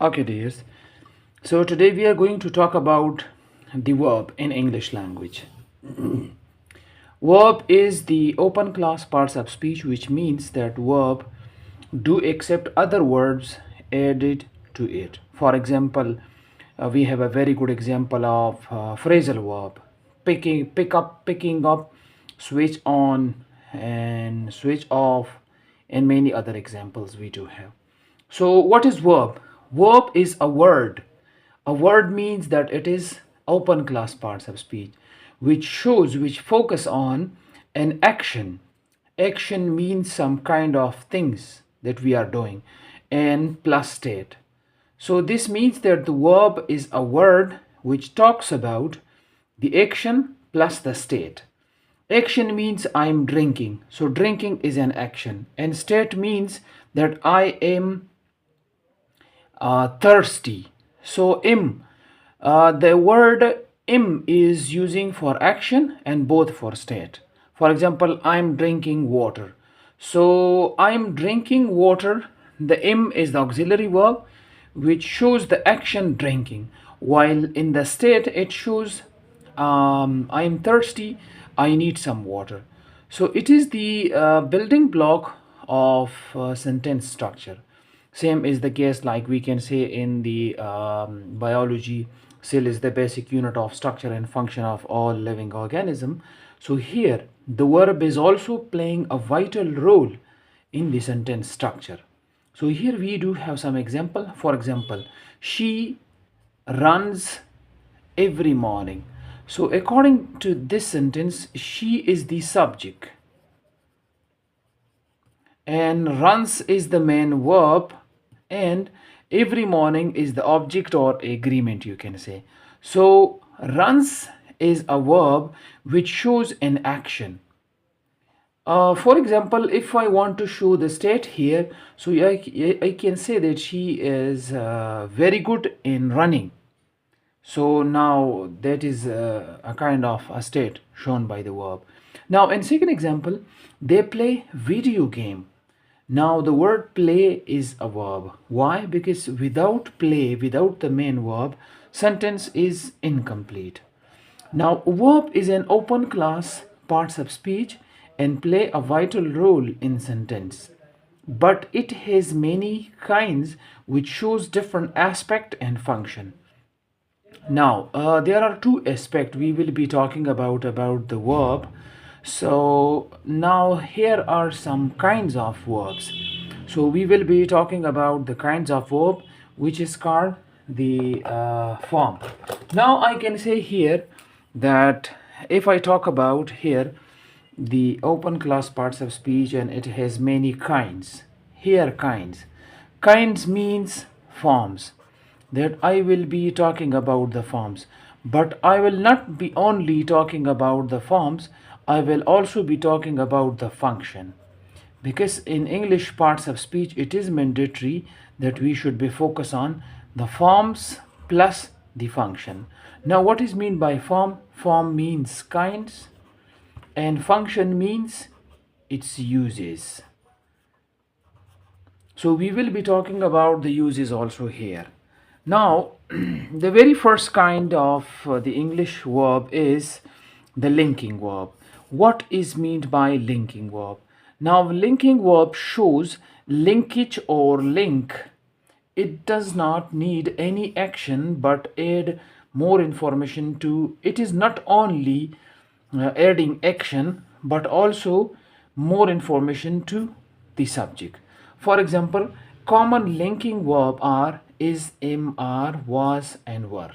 Okay, dears. So today we are going to talk about the verb in English language. Verb is the open class parts of speech, which means that verb do accept other verbs added to it. For example, we have a very good example of phrasal verb: pick up, switch on, and switch off, and many other examples we do have. So, what is verb? Verb is a word. A word means that it is open class parts of speech, which focus on an action. Action means some kind of things that we are doing, and plus state. So this means that the verb is a word which talks about the action plus the state. Action means I'm drinking. So drinking is an action. And state means that I am thirsty. So the word im is using for action and both for state. For example, I'm drinking water. So I'm drinking water. The im is the auxiliary verb which shows the action drinking, while in the state it shows I am thirsty, I need some water. So it is the building block of sentence structure. Same is the case, like we can say in the biology, cell is the basic unit of structure and function of all living organism. So here the verb is also playing a vital role in the sentence structure. So here we do have some example. For example, she runs every morning. So according to this sentence, she is the subject and runs is the main verb, and every morning is the object or agreement, you can say. So runs is a verb which shows an action. For example, if I want to show the state here, so I can say that she is very good in running. So now that is a kind of a state shown by the verb. Now in second example, they play video game. Now the word play is a verb. Why? Because without play, without the main verb, sentence is incomplete. Now verb is an open class parts of speech and play a vital role in sentence. But it has many kinds which shows different aspect and function. Now, there are two aspects we will be talking about the verb. So now here are some kinds of verbs. So we will be talking about the kinds of verb which is called the form. Now I can say here that if I talk about here the open class parts of speech and it has many kinds. Here kinds. Kinds means forms, that I will be talking about the forms. But I will not be only talking about the forms, I will also be talking about the function. Because in English parts of speech, it is mandatory that we should be focused on the forms plus the function. Now, what is meant by form? Form means kinds, and function means its uses. So we will be talking about the uses also here. Now, the very first kind of the English verb is the linking verb. What is meant by linking verb? Now, linking verb shows linkage or link. It does not need any action but add more information to it. Is not only adding action but also more information to the subject. For example, common linking verb are is, am, are, was, and were.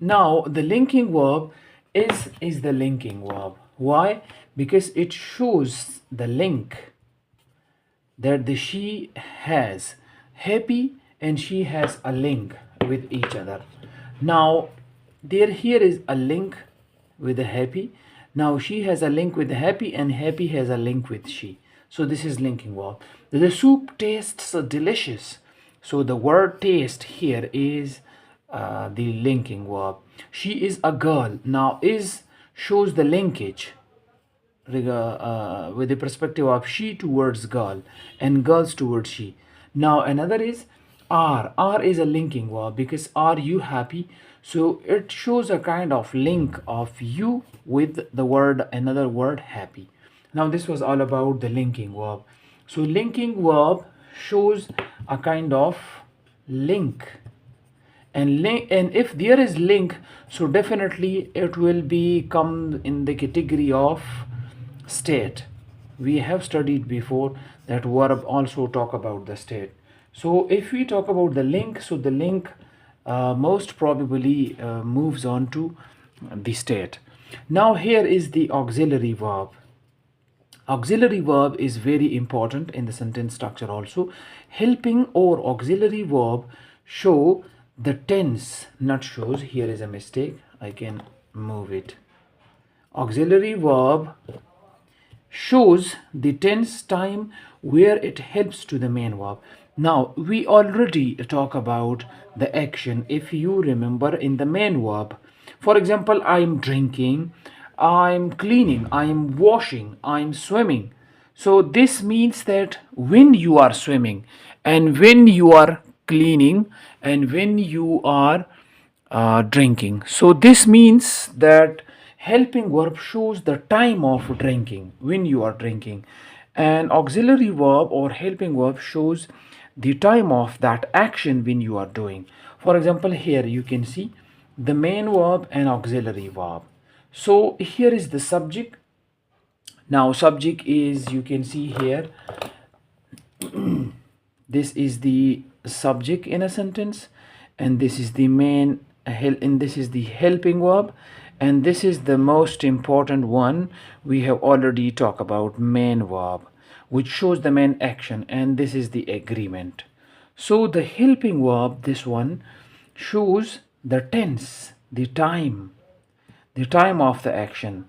Now the linking verb is the linking verb. Why? Because it shows the link that the she has happy and she has a link with each other. Now here is a link with the happy. Now she has a link with the happy and happy has a link with she. So this is linking verb. The soup tastes delicious. So the word taste here is the linking verb. She is a girl. Now is shows the linkage with the perspective of she towards girl and girls towards she. Now another is are. Are is a linking verb because are you happy? So it shows a kind of link of you with the word, another word, happy. Now this was all about the linking verb. So linking verb shows a kind of link, and link, and if there is link, so definitely it will be come in the category of state. We have studied before that verb also talk about the state. So if we talk about the link, so the link most probably moves on to the state. Now here is the auxiliary verb. Auxiliary verb is very important in the sentence structure also. Helping or auxiliary verb show the tense, not shows. Here is a mistake. I can move it. Auxiliary verb shows the tense time where it helps to the main verb. Now we already talk about the action, if you remember, in the main verb. For example, I'm drinking, I'm cleaning, I'm washing, I'm swimming. So this means that when you are swimming and when you are cleaning and when you are drinking. So this means that helping verb shows the time of drinking, when you are drinking, and auxiliary verb or helping verb shows the time of that action when you are doing. For example, here you can see the main verb and auxiliary verb. So here is the subject. Now subject is, you can see here, this is the subject in a sentence, and this is the main and this is the helping verb, and this is the most important one. We have already talked about main verb, which shows the main action, and this is the agreement. So the helping verb, this one, shows the tense, the time of the action.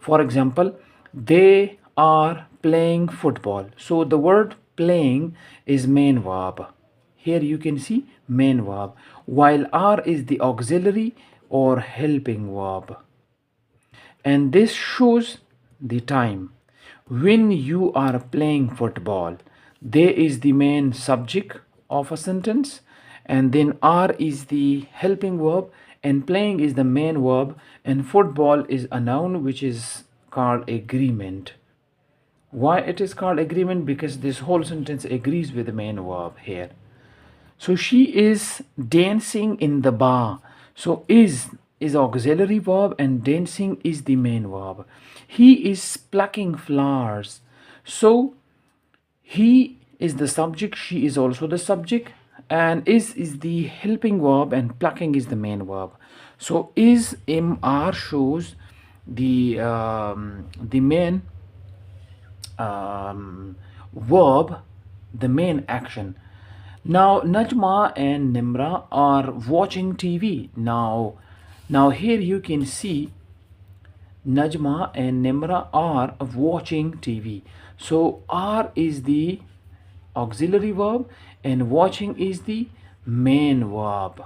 For example, they are playing football. So the word playing is main verb. Here you can see main verb, while are is the auxiliary or helping verb. And this shows the time when you are playing football. They is the main subject of a sentence, and then are is the helping verb, and playing is the main verb, and football is a noun which is called agreement. Why it is called agreement? Because this whole sentence agrees with the main verb here. So she is dancing in the bar. So is auxiliary verb and dancing is the main verb. He is plucking flowers. So he is the subject, she is also the subject, and is the helping verb and plucking is the main verb. So is mr shows the main verb, the main action. Now Najma and Nimra are watching TV. Now here you can see Najma and Nimra are watching TV. So are is the auxiliary verb and watching is the main verb.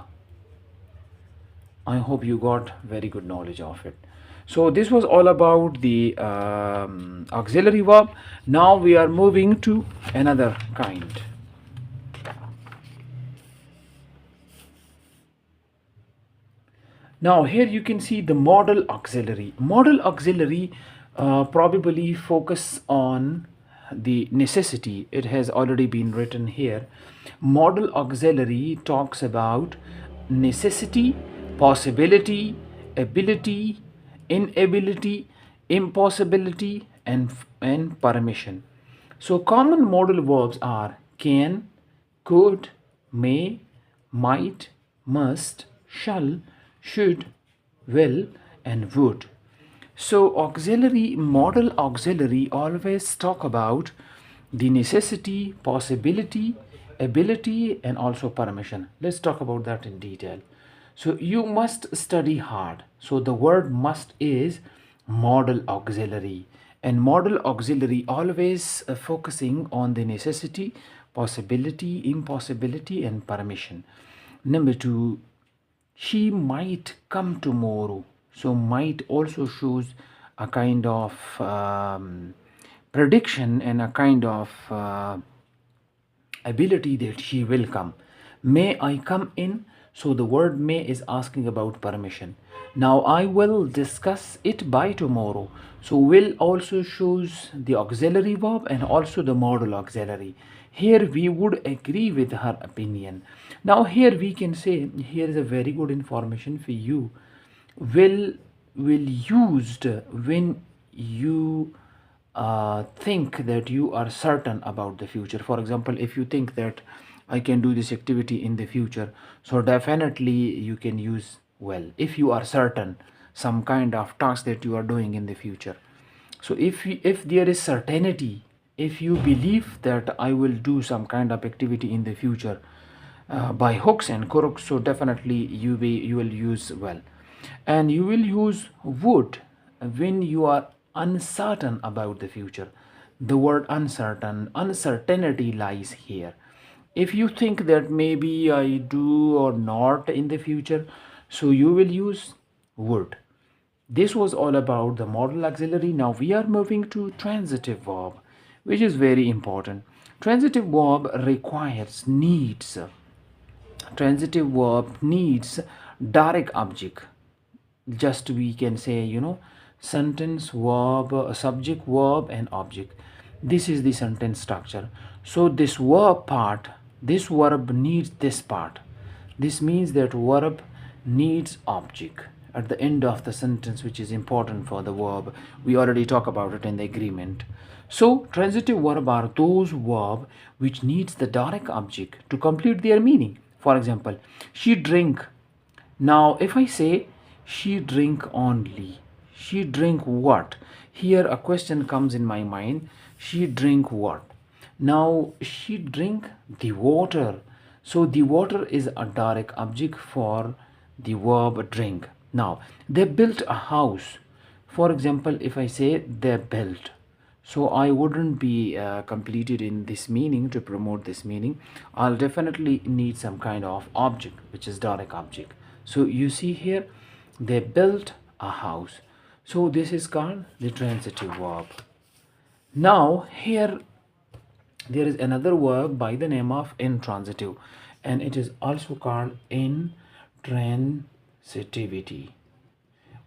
I hope you got very good knowledge of it. So this was all about the auxiliary verb. Now we are moving to another kind. Now here you can see the model auxiliary. Model auxiliary probably focus on the necessity. It has already been written here. Model auxiliary talks about necessity, possibility, ability, inability, impossibility, and permission. So common modal verbs are can, could, may, might, must, shall, should, will, and would. So auxiliary, modal auxiliary always talk about the necessity, possibility, ability, and also permission. Let's talk about that in detail. So you must study hard. So the word must is modal auxiliary, and modal auxiliary always focusing on the necessity, possibility, impossibility, and permission. Number two, she might come tomorrow. So might also shows a kind of prediction and a kind of ability that she will come. May I come in? So the word may is asking about permission. Now I will discuss it by tomorrow. So will also shows the auxiliary verb and also the modal auxiliary. Here we would agree with her opinion. Now here we can say, here is a very good information for you. Will used when you think that you are certain about the future. For example, if you think that I can do this activity in the future, so definitely you can use well if you are certain some kind of task that you are doing in the future. So if there is certainty, if you believe that I will do some kind of activity in the future, by hooks and crooks, so definitely you will use well. And you will use would when you are uncertain about the future. The word uncertainty lies here. If you think that maybe I do or not in the future, so you will use would. This was all about the modal auxiliary. Now we are moving to transitive verb, which is very important. Transitive verb requires, needs, transitive verb needs direct object. Just we can say, sentence, verb, subject, verb and object. This is the sentence structure. So this verb part, this verb needs this part. This means that verb needs object at the end of the sentence, which is important for the verb. We already talked about it in the agreement. So transitive verb are those verb which needs the direct object to complete their meaning. For example, she drink. Now if I say she drink only, she drink what? Here a question comes in my mind. She drink what? Now she drink the water. So the water is a direct object for the verb drink. Now they built a house. For example, if I say they built, so I wouldn't be completed in this meaning. To promote this meaning, I'll definitely need some kind of object, which is direct object. So you see here, they built a house. So this is called the transitive verb. Now here there is another verb by the name of intransitive, and it is also called intransitivity.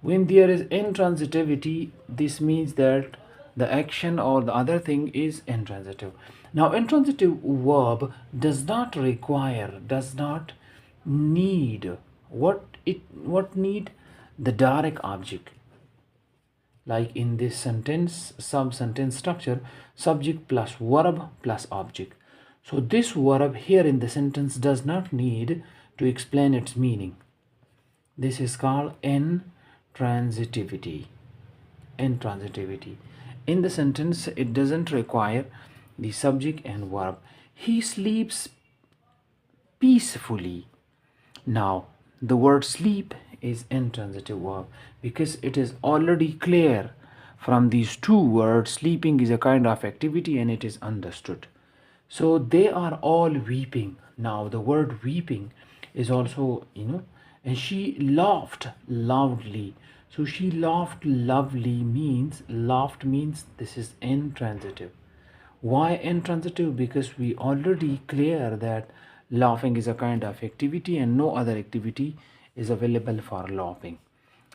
When there is intransitivity, this means that the action or the other thing is intransitive. Now intransitive verb does not require, does not need, what need, the direct object. Like in this sentence, sub sentence structure, subject plus verb plus object. So this verb here in the sentence does not need to explain its meaning. This is called intransitivity. Intransitivity. In the sentence, it doesn't require the subject and verb. He sleeps peacefully. Now, the word sleep is intransitive verb because it is already clear from these two words. Sleeping is a kind of activity and it is understood. So they are all weeping. Now the word weeping is also, and she laughed loudly. So she laughed lovely means, laughed means this is intransitive. Why intransitive? Because we already clear that laughing is a kind of activity and no other activity is available for laughing.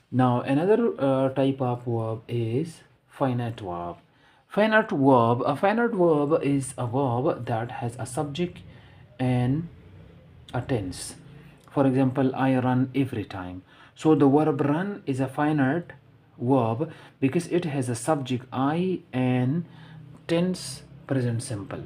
Now another type of verb is finite verb. Finite verb, a finite verb is a verb that has a subject and a tense. For example, I run every time. So the verb run is a finite verb because it has a subject I and tense present simple.